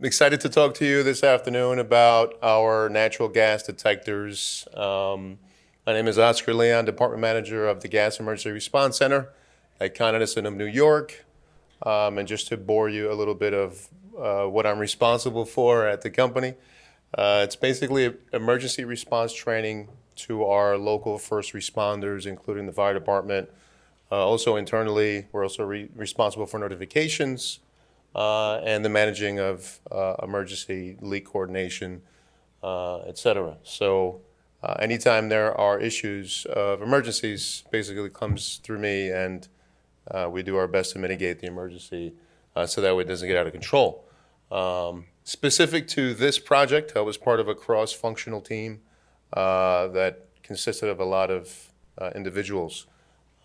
excited to talk to you this afternoon about our natural gas detectors. My name is Oscar Leon, Department Manager of the Gas Emergency Response Center at ConEdison of New York. And just to bore you a little bit of what I'm responsible for at the company, it's basically emergency response training to our local first responders, including the fire department. Also internally, we're also responsible for notifications and the managing of emergency leak coordination, et cetera. So anytime there are issues of emergencies, basically comes through me, and we do our best to mitigate the emergency so that way it doesn't get out of control. Specific to this project, I was part of a cross-functional team that consisted of a lot of individuals.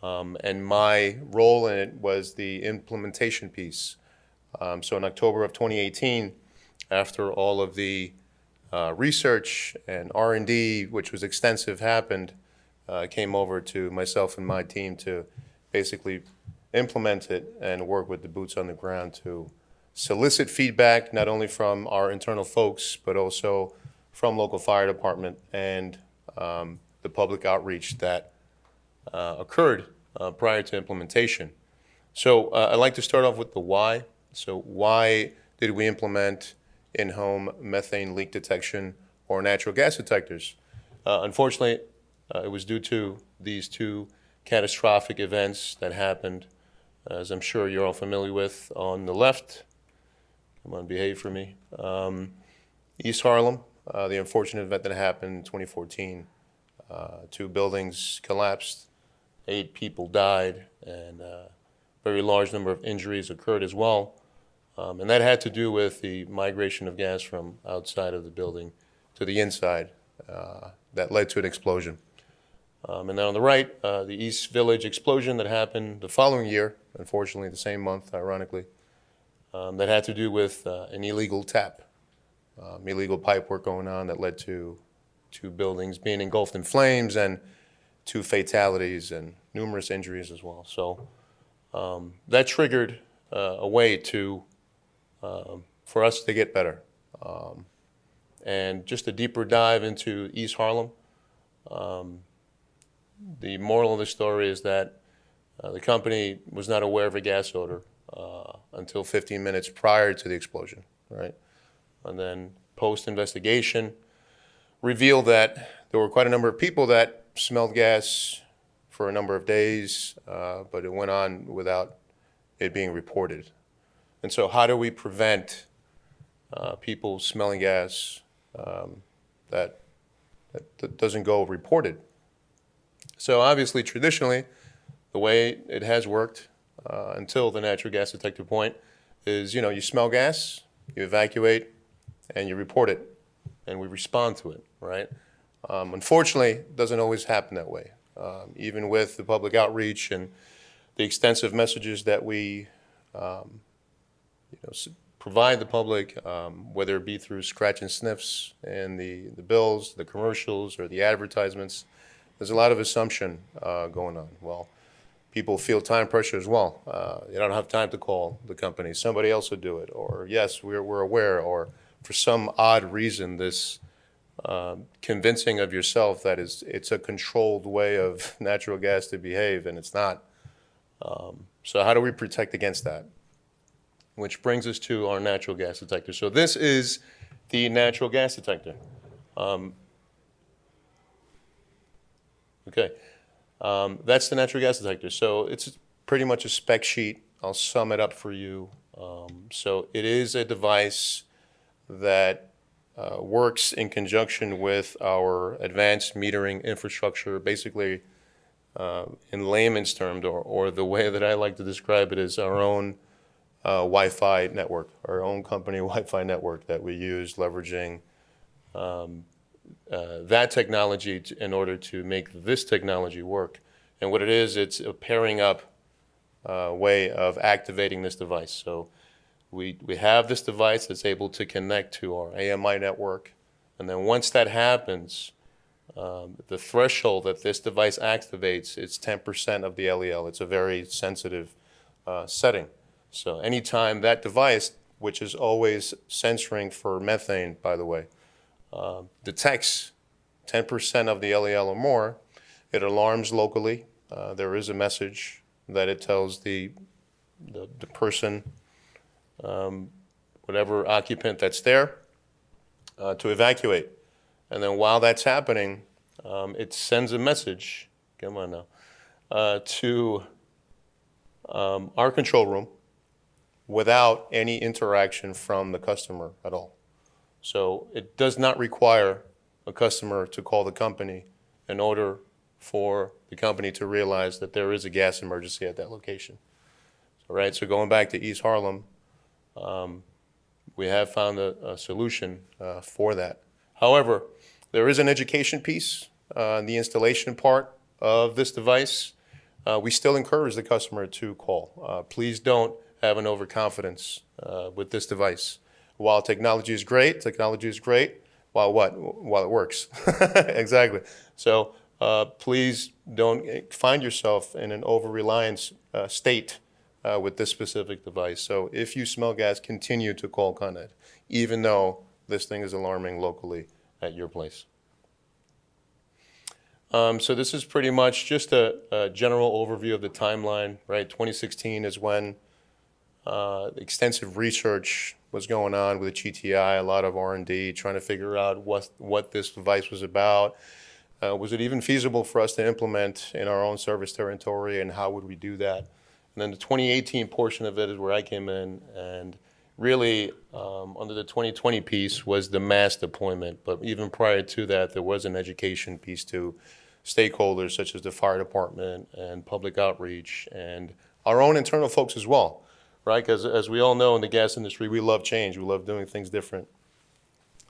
And my role in it was the implementation piece. So in October of 2018, after all of the research and R&D, which was extensive, happened, came over to myself and my team to basically implement it and work with the boots on the ground to solicit feedback, not only from our internal folks, but also from local fire department and the public outreach that occurred prior to implementation. So I'd like to start off with the why. So why did we implement in-home methane leak detection or natural gas detectors? Unfortunately, it was due to these two catastrophic events that happened, as I'm sure you're all familiar with. On the left, come on, behave for me, East Harlem, the unfortunate event that happened in 2014. Two buildings collapsed, 8 people died, and a very large number of injuries occurred as well. And that had to do with the migration of gas from outside of the building to the inside that led to an explosion. And then on the right, the East Village explosion that happened the following year, unfortunately the same month, ironically, that had to do with an illegal tap, illegal pipe work going on that led to 2 buildings being engulfed in flames and 2 fatalities and numerous injuries as well. So that triggered a way to for us to get better. And just a deeper dive into East Harlem, the moral of the story is that the company was not aware of a gas odor until 15 minutes prior to the explosion, right? And then post-investigation revealed that there were quite a number of people that smelled gas for a number of days, but it went on without it being reported. And so how do we prevent people smelling gas that doesn't go reported? So obviously, traditionally, the way it has worked until the natural gas detector point is, you smell gas, you evacuate, and you report it, and we respond to it, right? Unfortunately, it doesn't always happen that way. Even with the public outreach and the extensive messages that we provide the public, whether it be through scratch and sniffs and the bills, the commercials, or the advertisements, there's a lot of assumption going on. Well, people feel time pressure as well. You don't have time to call the company. Somebody else will do it. Or, yes, we're aware. Or for some odd reason, this convincing of yourself that it's a controlled way of natural gas to behave, and it's not. So how do we protect against that? Which brings us to our natural gas detector. So this is the natural gas detector. Okay, that's the natural gas detector. So it's pretty much a spec sheet. I'll sum it up for you. So it is a device that works in conjunction with our advanced metering infrastructure. Basically, in layman's terms, or the way that I like to describe it, is our own Wi-Fi network, our own company Wi-Fi network that we use, leveraging that technology in order to make this technology work. And what it is, it's a pairing up way of activating this device. So we have this device that's able to connect to our AMI network, and then once that happens, the threshold that this device activates, it's 10% of the LEL. It's a very sensitive setting. So anytime that device which is always censoring for methane, by the way, detects 10% of the LEL or more, it alarms locally. There is a message that it tells the person, whatever occupant that's there, to evacuate. And then while that's happening, it sends a message, come on now, to our control room without any interaction from the customer at all. So it does not require a customer to call the company in order for the company to realize that there is a gas emergency at that location. All right, so going back to East Harlem, we have found a solution for that. However, there is an education piece, the installation part of this device. We still encourage the customer to call. Please don't have an overconfidence with this device. While technology is great, while what? While it works. Exactly. So please don't find yourself in an over-reliance state with this specific device. So if you smell gas, continue to call ConEd, even though this thing is alarming locally at your place. So this is pretty much just a general overview of the timeline, right? 2016 is when extensive research was going on with the GTI, a lot of R&D, trying to figure out what this device was about. Was it even feasible for us to implement in our own service territory, and how would we do that? And then the 2018 portion of it is where I came in, and really under the 2020 piece was the mass deployment. But even prior to that, there was an education piece to stakeholders such as the fire department and public outreach and our own internal folks as well, right? Because as we all know in the gas industry, we love change. We love doing things different.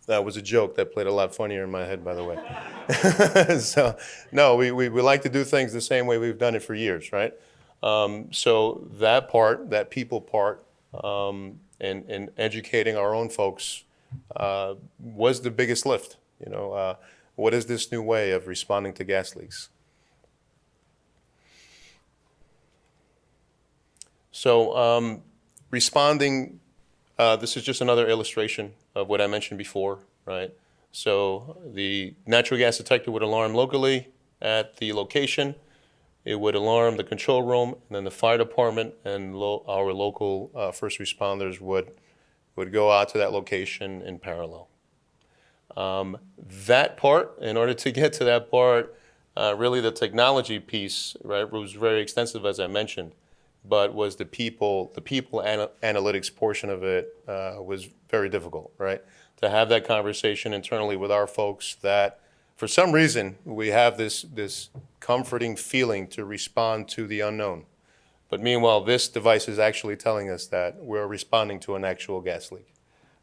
That was a joke that played a lot funnier in my head, by the way. So, no, we like to do things the same way we've done it for years, right? So that part, that people part, and educating our own folks was the biggest lift. You know, what is this new way of responding to gas leaks? So responding, this is just another illustration of what I mentioned before, right? So the natural gas detector would alarm locally at the location. It would alarm the control room, and then the fire department and our local first responders would go out to that location in parallel. That part, in order to get to that part, really the technology piece, right, was very extensive, as I mentioned, but was the people analytics portion of it was very difficult, right? To have that conversation internally with our folks that, for some reason, we have this comforting feeling to respond to the unknown. But meanwhile, this device is actually telling us that we're responding to an actual gas leak.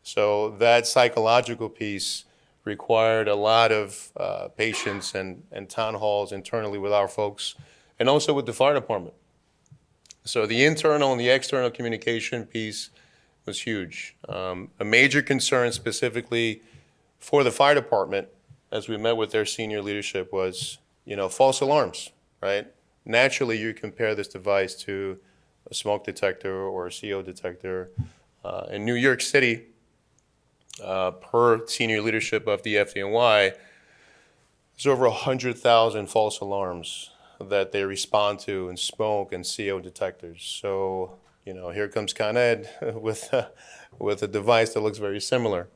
So that psychological piece required a lot of patience and town halls internally with our folks, and also with the fire department. So the internal and the external communication piece was huge. A major concern specifically for the fire department, as we met with their senior leadership, was, you know, false alarms, right? Naturally, you compare this device to a smoke detector or a CO detector. In New York City, per senior leadership of the FDNY, there's over 100,000 false alarms that they respond to in smoke and CO detectors. So, you know, here comes ConEd with a device that looks very similar.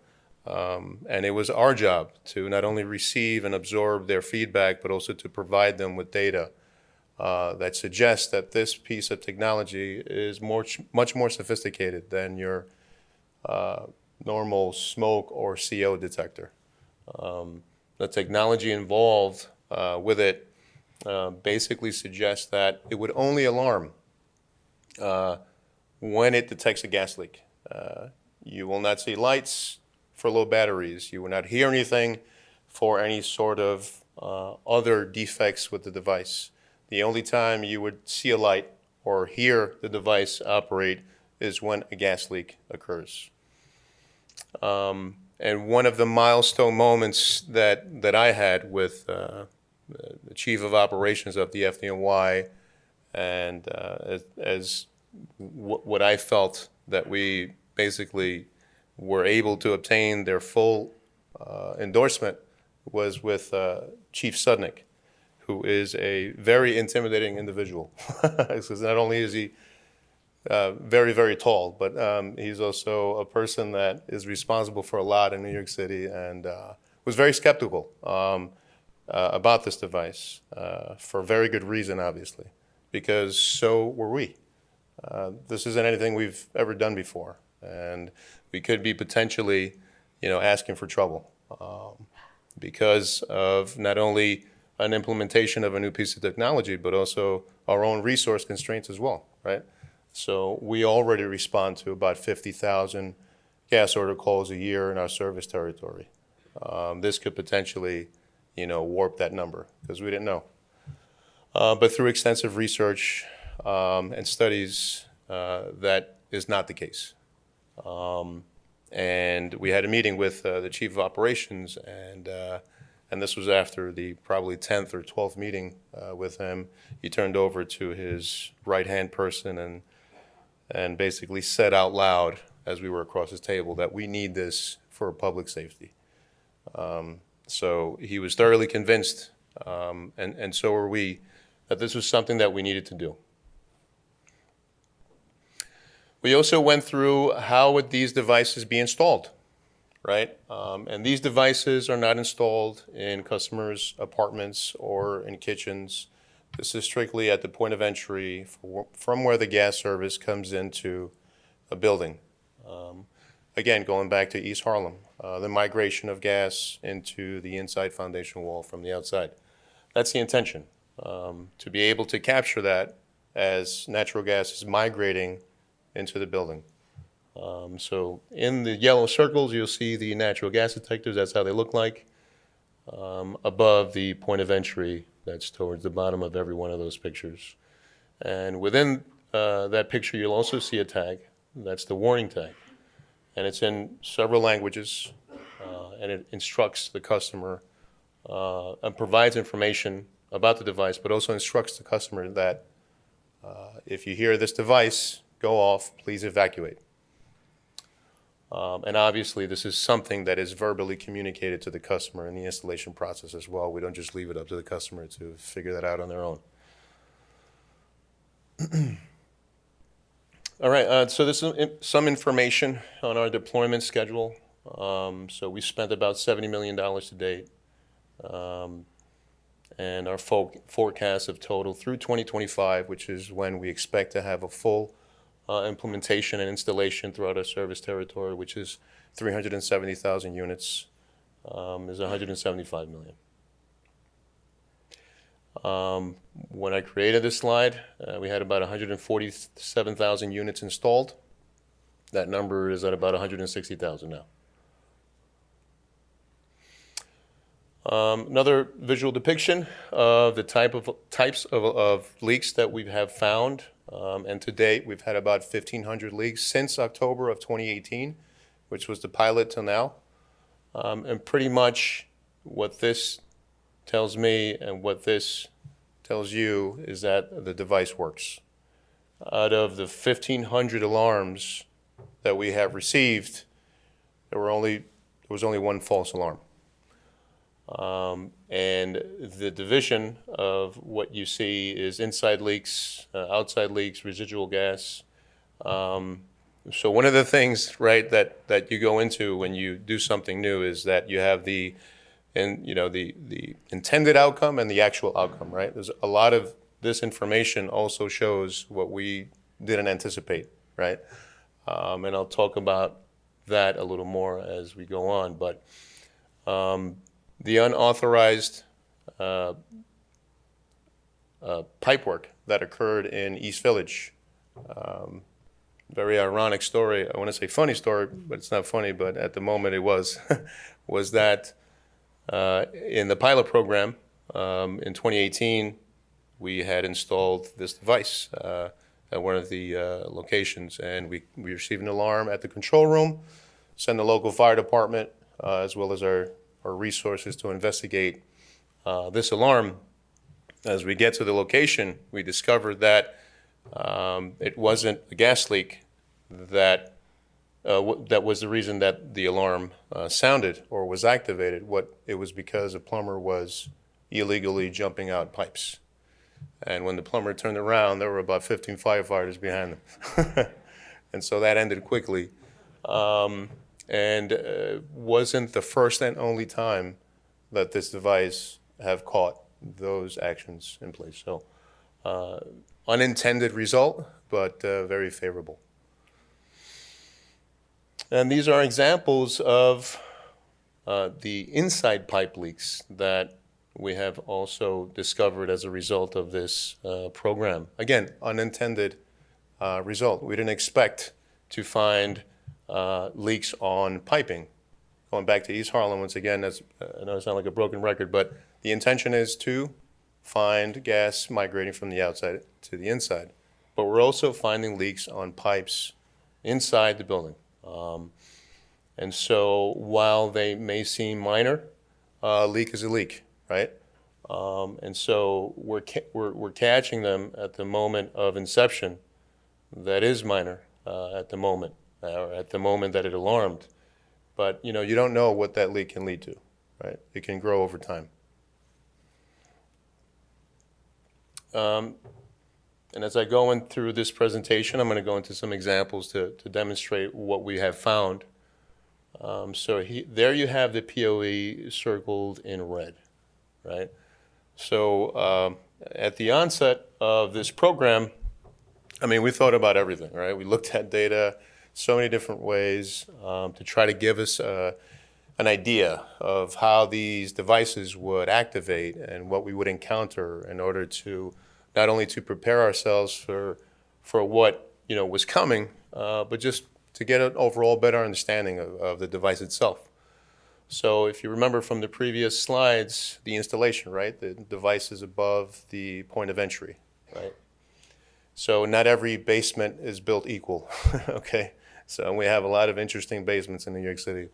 And it was our job to not only receive and absorb their feedback, but also to provide them with data that suggests that this piece of technology is much more sophisticated than your normal smoke or CO detector. The technology involved with it basically suggests that it would only alarm when it detects a gas leak. You will not see lights for low batteries. You will not hear anything for any sort of other defects with the device. The only time you would see a light or hear the device operate is when a gas leak occurs. And one of the milestone moments that I had with the chief of operations of the FDNY, and as what I felt that we basically were able to obtain their full endorsement was with Chief Sudnick, who is a very intimidating individual. Because not only is he very, very tall, but he's also a person that is responsible for a lot in New York City, and was very skeptical about this device for very good reason, obviously, because so were we. This isn't anything we've ever done before, and we could be potentially, asking for trouble because of not only an implementation of a new piece of technology, but also our own resource constraints as well, right? So we already respond to about 50,000 gas order calls a year in our service territory. This could potentially, warp that number because we didn't know. But through extensive research and studies, that is not the case. And we had a meeting with the chief of operations, and this was after the probably 10th or 12th meeting with him. He turned over to his right-hand person and basically said out loud as we were across his table that we need this for public safety. So he was thoroughly convinced, and so were we, that this was something that we needed to do. We also went through how would these devices be installed, right? And these devices are not installed in customers' apartments or in kitchens. This is strictly at the point of entry from where the gas service comes into a building. Again, going back to East Harlem, the migration of gas into the inside foundation wall from the outside. That's the intention, to be able to capture that as natural gas is migrating into the building. So in the yellow circles, you'll see the natural gas detectors. That's how they look like. Above the point of entry, that's towards the bottom of every one of those pictures. And within that picture, you'll also see a tag. That's the warning tag. And it's in several languages, and it instructs the customer and provides information about the device, but also instructs the customer that if you hear this device go off, please evacuate. And obviously, this is something that is verbally communicated to the customer in the installation process as well. We don't just leave it up to the customer to figure that out on their own. All right, so this is some information on our deployment schedule. So we spent about $70 million to date. And our forecast of total through 2025, which is when we expect to have a full implementation and installation throughout our service territory, which is 370,000 units, is $175 million. When I created this slide, we had about 147,000 units installed. That number is at about 160,000 now. Another visual depiction of the types of leaks that we have found. And to date, we've had about 1,500 leaks since October of 2018, which was the pilot till now. And pretty much what this tells me and what this tells you is that the device works. Out of the 1,500 alarms that we have received, there was only one false alarm. And the division of what you see is inside leaks, outside leaks, residual gas. So one of the things, right, that you go into when you do something new is that you have the intended outcome and the actual outcome, right? There's a lot of this information also shows what we didn't anticipate, right? And I'll talk about that a little more as we go on, but the unauthorized pipe work that occurred in East Village, very ironic story. I want to say funny story, but it's not funny, but at the moment it was, was that in the pilot program in 2018, we had installed this device at one of the locations, and we received an alarm at the control room, sent the local fire department, as well as our resources to investigate this alarm. As we get to the location, we discovered that it wasn't a gas leak that that was the reason that the alarm sounded or was activated. It was because a plumber was illegally jumping out pipes. And when the plumber turned around, there were about 15 firefighters behind them. And so that ended quickly. And wasn't the first and only time that this device have caught those actions in place. So unintended result, but very favorable. And these are examples of the inside pipe leaks that we have also discovered as a result of this program. Again, unintended result. We didn't expect to find leaks on piping. Going back to East Harlem, once again, I know I sound like a broken record, but the intention is to find gas migrating from the outside to the inside. But we're also finding leaks on pipes inside the building. And so while they may seem minor, a leak is a leak, right? And so we're catching them at the moment of inception. That is minor at the moment, or at the moment that it alarmed. But you don't know what that leak can lead to, right? It can grow over time. And as I go in through this presentation, I'm going to go into some examples to demonstrate what we have found. There you have the POE circled in red, right? So at the onset of this program, we thought about everything, right? We looked at data so many different ways to try to give us an idea of how these devices would activate and what we would encounter in order to not only to prepare ourselves for what was coming, but just to get an overall better understanding of the device itself. So if you remember from the previous slides, the installation, right? The device is above the point of entry, right? So not every basement is built equal, okay? So we have a lot of interesting basements in New York City.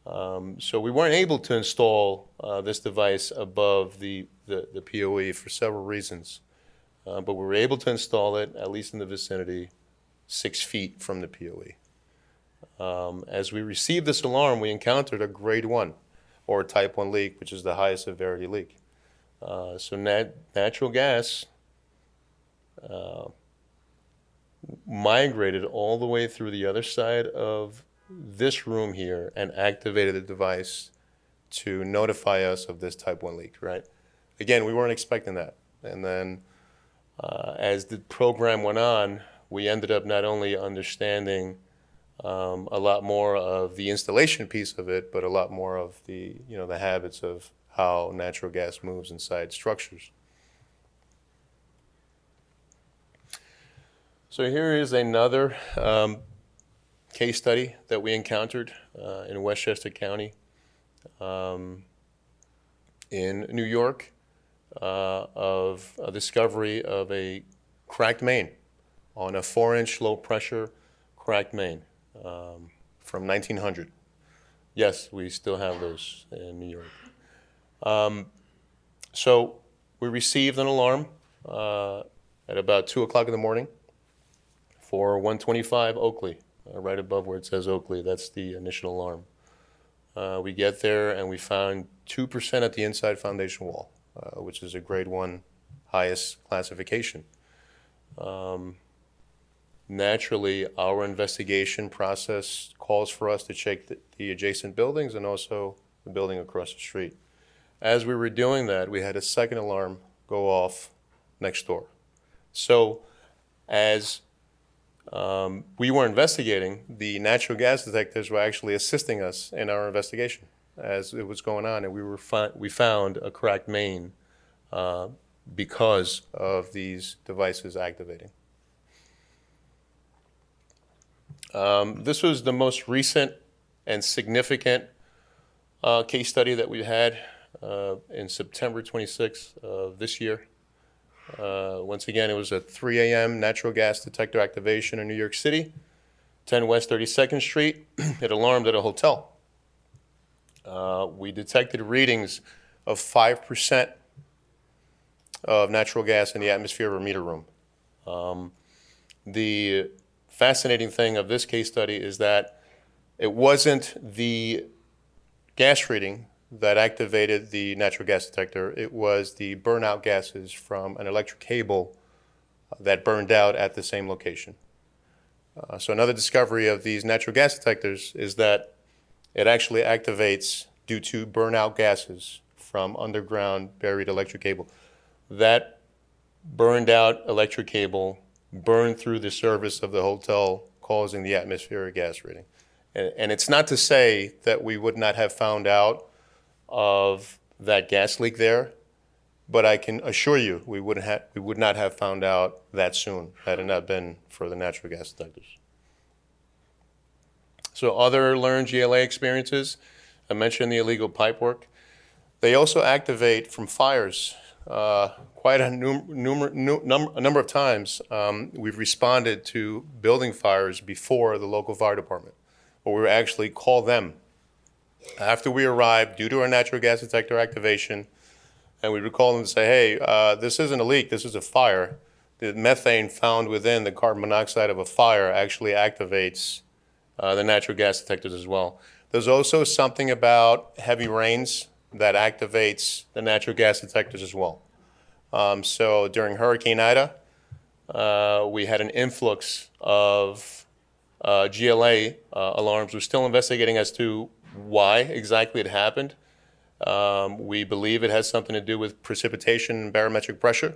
So we weren't able to install this device above the POE for several reasons. But we were able to install it, at least in the vicinity, 6 feet from the POE. As we received this alarm, we encountered a grade 1, or type 1 leak, which is the highest severity leak. So natural gas migrated all the way through the other side of this room here and activated the device to notify us of this type 1 leak, right? Again, we weren't expecting that. And then as the program went on, we ended up not only understanding a lot more of the installation piece of it, but a lot more of the habits of how natural gas moves inside structures. So here is another case study that we encountered in Westchester County in New York of a discovery of a cracked main on a 4-inch low pressure cracked main from 1900. Yes, we still have those in New York. So we received an alarm at about 2 o'clock in the morning for 125 Oakley, right above where it says Oakley. That's the initial alarm. We get there and we found 2% at the inside foundation wall, which is a grade 1 highest classification. Naturally, our investigation process calls for us to check the adjacent buildings and also the building across the street. As we were doing that, we had a second alarm go off next door. So as we were investigating, the natural gas detectors were actually assisting us in our investigation as it was going on, and we found a cracked main because of these devices activating. This was the most recent and significant case study that we had in September 26th of this year. Once again, it was a 3 a.m. natural gas detector activation in New York City, 10 West 32nd Street. It alarmed at a hotel. We detected readings of 5% of natural gas in the atmosphere of a meter room. The fascinating thing of this case study is that It wasn't the gas reading that activated the natural gas detector. It was the burnout gases from an electric cable that burned out at the same location. So another discovery of these natural gas detectors is that it actually activates due to burnout gases from underground buried electric cable. That burned out electric cable burned through the surface of the hotel, causing the atmospheric gas reading. And it's not to say that we would not have found out of that gas leak there, but I can assure you we would not have found out that soon had it not been for the natural gas detectors. So other learned GLA experiences, I mentioned the illegal pipe work. They also activate from fires. Quite a number of times we've responded to building fires before the local fire department, or we actually call them after we arrive due to our natural gas detector activation, and we would call them and say, hey, this isn't a leak, this is a fire. The methane found within the carbon monoxide of a fire actually activates the natural gas detectors as well. There's also something about heavy rains that activates the natural gas detectors as well. So during Hurricane Ida, we had an influx of GLA alarms. We're still investigating as to why exactly it happened. We believe it has something to do with precipitation and barometric pressure.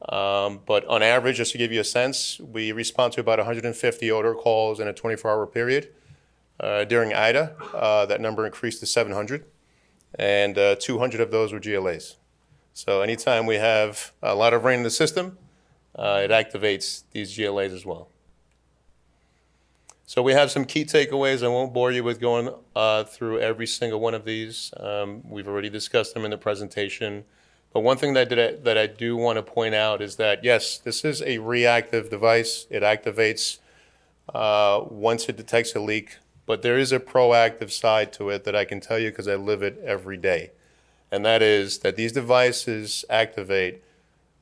But on average, just to give you a sense, we respond to about 150 odor calls in a 24-hour period. During Ida, that number increased to 700, and 200 of those were GLAs. So anytime we have a lot of rain in the system, it activates these GLAs as well. So we have some key takeaways. I won't bore you with going through every single one of these. We've already discussed them in the presentation. But one thing that I do want to point out is that, yes, this is a reactive device. It activates once it detects a leak. But there is a proactive side to it that I can tell you because I live it every day. And that is that these devices activate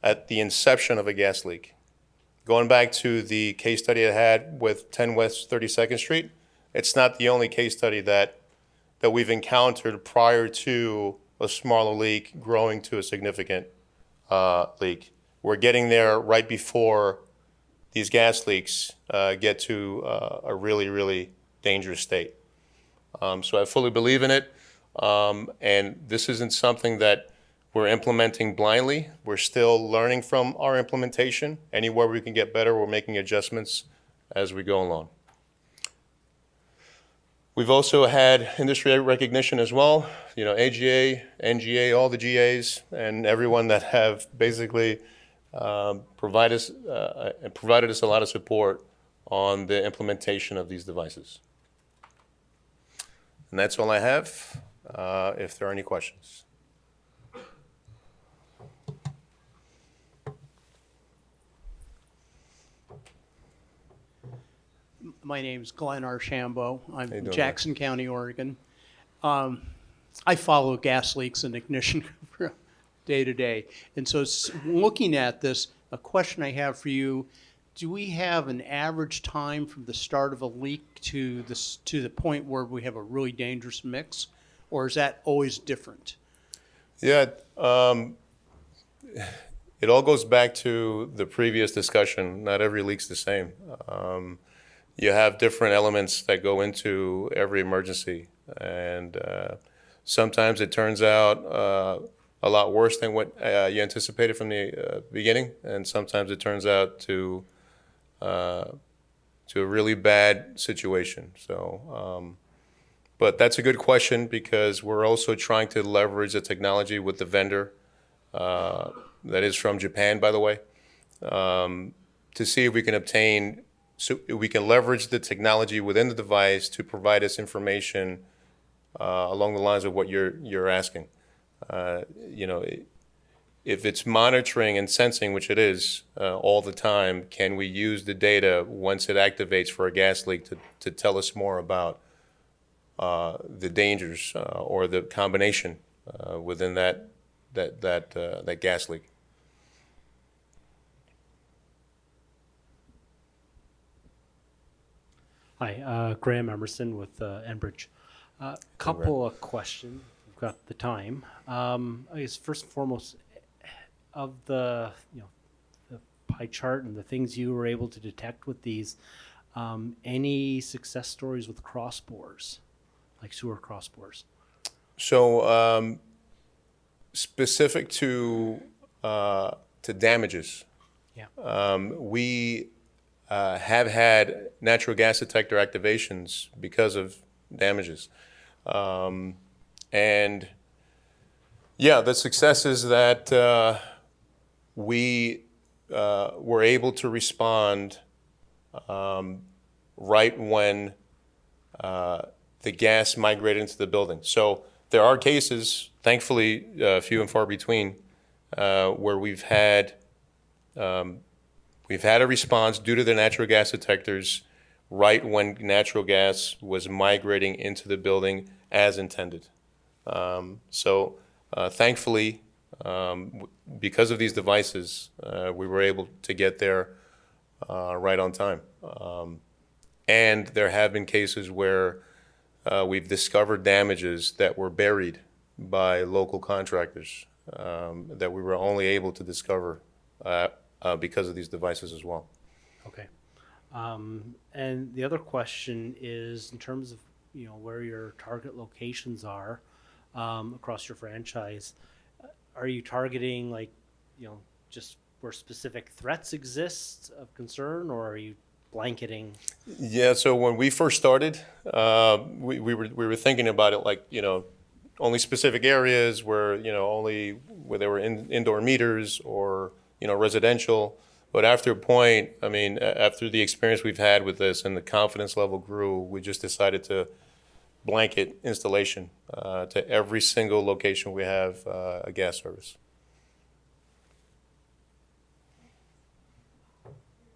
at the inception of a gas leak. Going back to the case study I had with 10 West 32nd Street, it's not the only case study that we've encountered prior to a smaller leak growing to a significant leak. We're getting there right before these gas leaks get to a really, really dangerous state. So I fully believe in it. And this isn't something that we're implementing blindly. We're still learning from our implementation. Anywhere we can get better, we're making adjustments as we go along. We've also had industry recognition as well. You know, AGA, NGA, all the GAs, and everyone that have basically provided us a lot of support on the implementation of these devices. And that's all I have. If there are any questions. My name's Glenn Archambault. I'm from doing, Jackson County, Oregon. I follow gas leaks and ignition day to day. And so looking at this, a question I have for you, do we have an average time from the start of a leak to the point where we have a really dangerous mix? Or is that always different? Yeah, it all goes back to the previous discussion. Not every leak's the same. You have different elements that go into every emergency, and sometimes it turns out a lot worse than what you anticipated from the beginning, and sometimes it turns out to a really bad situation. So, but that's a good question because we're also trying to leverage the technology with the vendor that is from Japan, by the way, to see if we can obtain. So we can leverage the technology within the device to provide us information along the lines of what you're asking. You know, if it's monitoring and sensing, which it is all the time, can we use the data once it activates for a gas leak to tell us more about the dangers or the combination within that gas leak? Hi, Graham Emerson with Enbridge. Couple of questions. We've got the time. I guess first and foremost, of the the pie chart and the things you were able to detect with these, any success stories with cross bores, like sewer cross bores? So specific to damages, Yeah. we have had natural gas detector activations because of damages. And yeah, the success is that we were able to respond right when the gas migrated into the building. So there are cases, thankfully few and far between, where we've had a response due to the natural gas detectors right when natural gas was migrating into the building as intended. So thankfully, because of these devices, we were able to get there right on time. And there have been cases where we've discovered damages that were buried by local contractors that we were only able to discover because of these devices as well. Okay. And the other question is in terms of where your target locations are across your franchise. Are you targeting just where specific threats exist of concern, or are you blanketing? Yeah, so when we first started, we were thinking about it like, only specific areas where, only where there were indoor meters or, residential. But after a point, I mean, after the experience we've had with this and the confidence level grew, we just decided to blanket installation to every single location we have a gas service.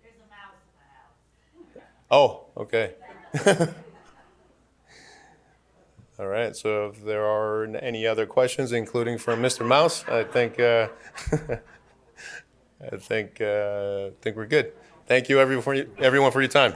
There's a mouse in the house. Oh, okay. All right, so if there are any other questions, including from Mr. Mouse, I think I think we're good. Thank you, everyone, for your time.